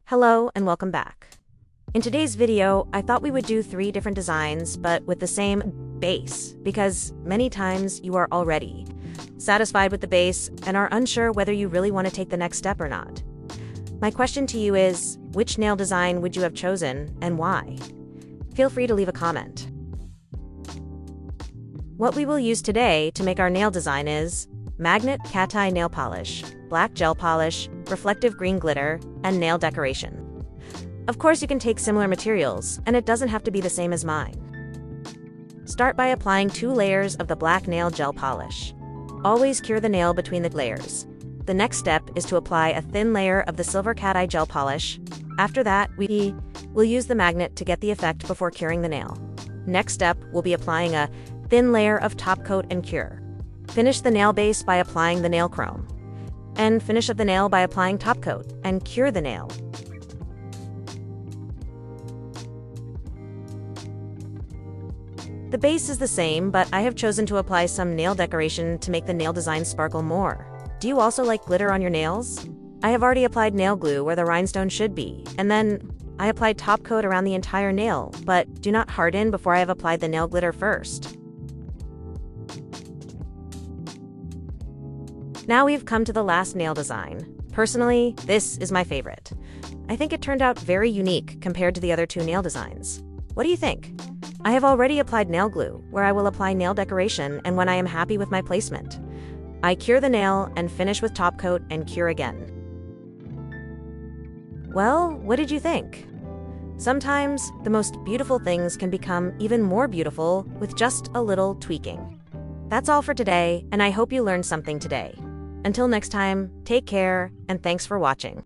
Hello and welcome back. In today's video, I thought we would do 3 different designs, but with the same base, because many times you are already satisfied with the base and are unsure whether you really want to take the next step or not. My question to you is, which nail design would you have chosen and why? Feel free to leave a comment. What we will use today to make our nail design is magnet cat eye nail polish, black gel polish, reflective green glitter, and nail decoration. Of course, you can take similar materials, and it doesn't have to be the same as mine. Start by applying 2 layers of the black nail gel polish. Always cure the nail between the layers. The next step is to apply a thin layer of the silver cat eye gel polish. After that, we will use the magnet to get the effect before curing the nail. Next step will be applying a thin layer of top coat and cure. Finish the nail base by applying the nail chrome. And finish up the nail by applying top coat and cure the nail. The base is the same, but I have chosen to apply some nail decoration to make the nail design sparkle more. Do you also like glitter on your nails? I have already applied nail glue where the rhinestone should be, and then I applied top coat around the entire nail, but do not harden before I have applied the nail glitter first. Now we've come to the last nail design. Personally, this is my favorite. I think it turned out very unique compared to the other 2 nail designs. What do you think? I have already applied nail glue, where I will apply nail decoration and when I am happy with my placement. I cure the nail and finish with top coat and cure again. Well, what did you think? Sometimes, the most beautiful things can become even more beautiful with just a little tweaking. That's all for today, and I hope you learned something today. Until next time, take care, and thanks for watching.